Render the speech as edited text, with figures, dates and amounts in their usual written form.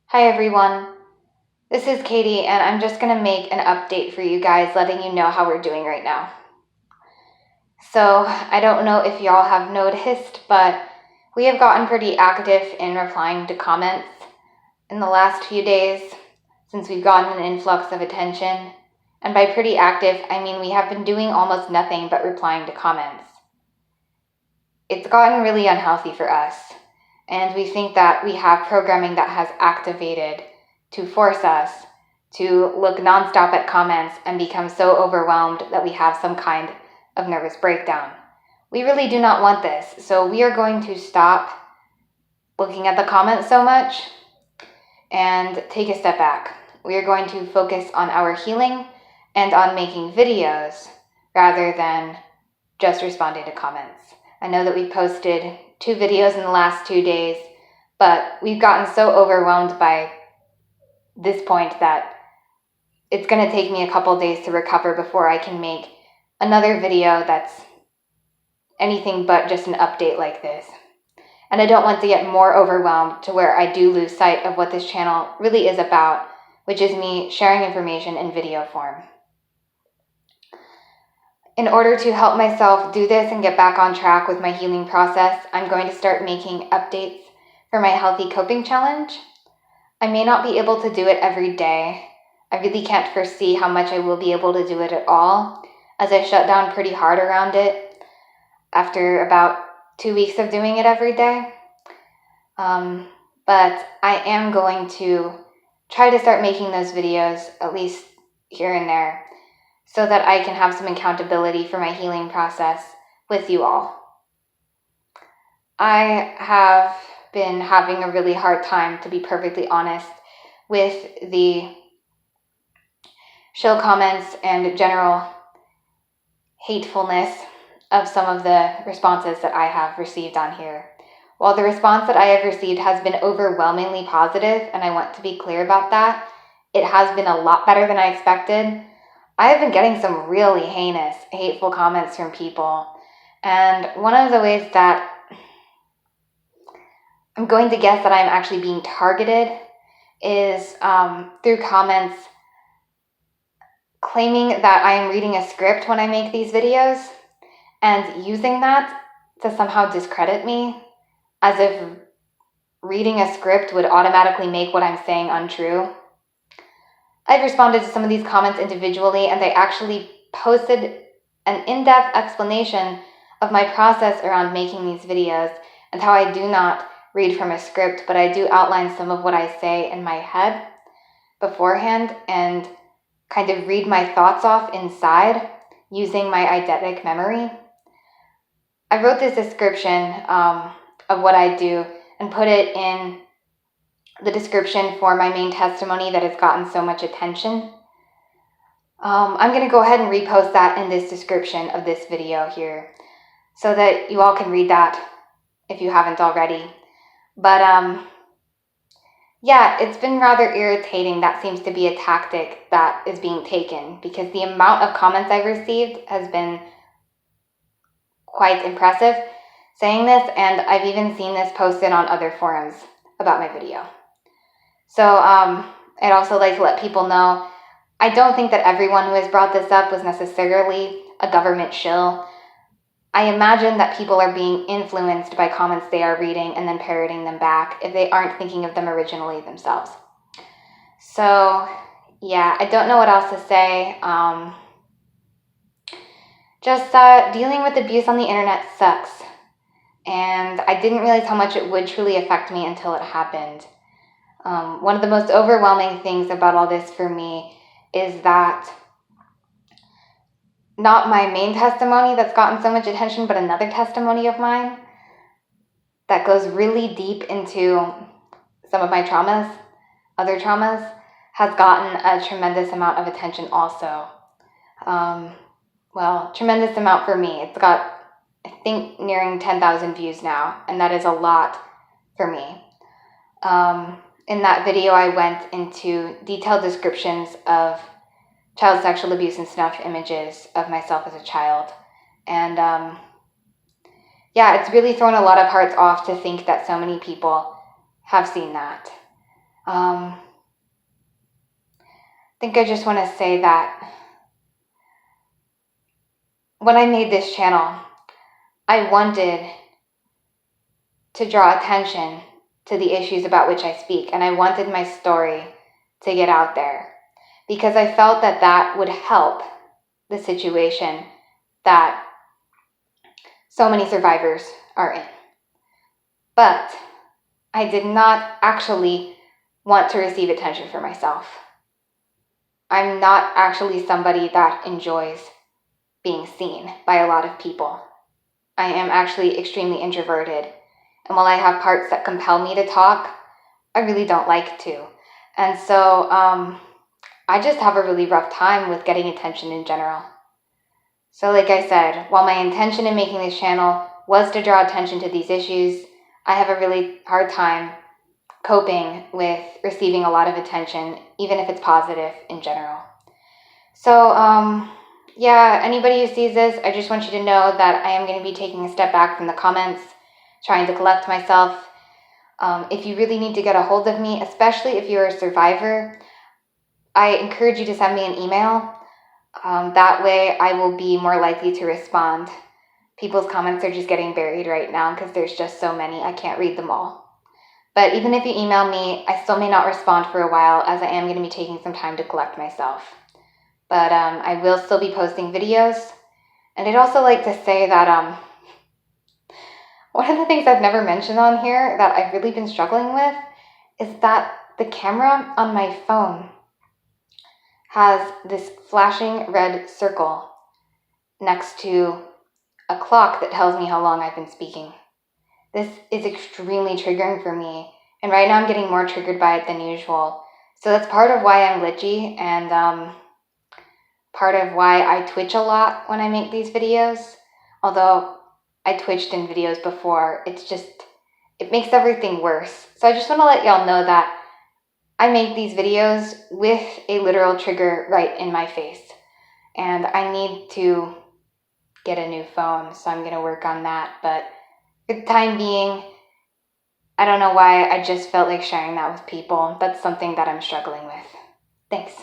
Hi everyone, this is Katie and I'm just going to make an update for you guys letting you know how we're doing right now. So I don't know if y'all have noticed, but we have gotten pretty active in replying to comments in the last few days since we've gotten an influx of attention. And by pretty active, I mean we have been doing almost nothing but replying to comments. It's gotten really unhealthy for us, and we think that we have programming that has activated to force us to look nonstop at comments and become so overwhelmed that we have some kind of nervous breakdown. We really do not want this, so we are going to stop looking at the comments so much and take a step back. We are going to focus on our healing and on making videos rather than just responding to comments. I know that we posted 2 videos in the last 2 days, but we've gotten so overwhelmed by this point that it's going to take me a couple days to recover before I can make another video that's anything but just an update like this. And I don't want to get more overwhelmed to where I do lose sight of what this channel really is about, which is me sharing information in video form. In order to help myself do this and get back on track with my healing process, I'm going to start making updates for my Healthy Coping Challenge. I may not be able to do it every day. I really can't foresee how much I will be able to do it at all, as I shut down pretty hard around it after about 2 weeks of doing it every day. But I am going to try to start making those videos, at least here and there, so that I can have some accountability for my healing process with you all. I have been having a really hard time, to be perfectly honest, with the shill comments and general hatefulness of some of the responses that I have received on here. While the response that I have received has been overwhelmingly positive, and I want to be clear about that, it has been a lot better than I expected. I have been getting some really heinous, hateful comments from people. And one of the ways that I'm going to guess that I'm actually being targeted is through comments claiming that I am reading a script when I make these videos and using that to somehow discredit me, as if reading a script would automatically make what I'm saying untrue. I've responded to some of these comments individually, and they actually posted an in-depth explanation of my process around making these videos and how I do not read from a script, but I do outline some of what I say in my head beforehand and kind of read my thoughts off inside using my eidetic memory. I wrote this description of what I do and put it in the description for my main testimony that has gotten so much attention. I'm going to go ahead and repost that in this description of this video here so that you all can read that if you haven't already. But yeah, it's been rather irritating. That seems to be a tactic that is being taken because the amount of comments I've received has been quite impressive saying this, and I've even seen this posted on other forums about my video. So I'd also like to let people know, I don't think that everyone who has brought this up was necessarily a government shill. I imagine that people are being influenced by comments they are reading and then parroting them back if they aren't thinking of them originally themselves. So yeah, I don't know what else to say. Just dealing with abuse on the internet sucks. And I didn't realize how much it would truly affect me until it happened. One of the most overwhelming things about all this for me is that not my main testimony that's gotten so much attention, but another testimony of mine that goes really deep into some of my traumas, other traumas, has gotten a tremendous amount of attention also. Well, tremendous amount for me. It's got, I think, nearing 10,000 views now, and that is a lot for me. In that video, I went into detailed descriptions of child sexual abuse and snuff images of myself as a child. And yeah, it's really thrown a lot of hearts off to think that so many people have seen that. I think I just want to say that when I made this channel, I wanted to draw attention to the issues about which I speak, and I wanted my story to get out there because I felt that that would help the situation that so many survivors are in. But I did not actually want to receive attention for myself. I'm not actually somebody that enjoys being seen by a lot of people. I am actually extremely introverted. And while I have parts that compel me to talk, I really don't like to. And so I just have a really rough time with getting attention in general. So like I said, while my intention in making this channel was to draw attention to these issues, I have a really hard time coping with receiving a lot of attention, even if it's positive in general. So, yeah, anybody who sees this, I just want you to know that I am going to be taking a step back from the comments, trying to collect myself. If you really need to get a hold of me, especially if you're a survivor, I encourage you to send me an email. That way I will be more likely to respond. People's comments are just getting buried right now because there's just so many. I can't read them all. But even if you email me, I still may not respond for a while as I am going to be taking some time to collect myself. But I will still be posting videos. And I'd also like to say that one of the things I've never mentioned on here that I've really been struggling with is that the camera on my phone has this flashing red circle next to a clock that tells me how long I've been speaking. This is extremely triggering for me, and right now I'm getting more triggered by it than usual. So that's part of why I'm glitchy, and part of why I twitch a lot when I make these videos. Although I twitched in videos before, it makes everything worse. So I just want to let y'all know that I make these videos with a literal trigger right in my face, and I need to get a new phone, so I'm going to work on that. But for the time being, I don't know why I just felt like sharing that with people. That's something that I'm struggling with. Thanks.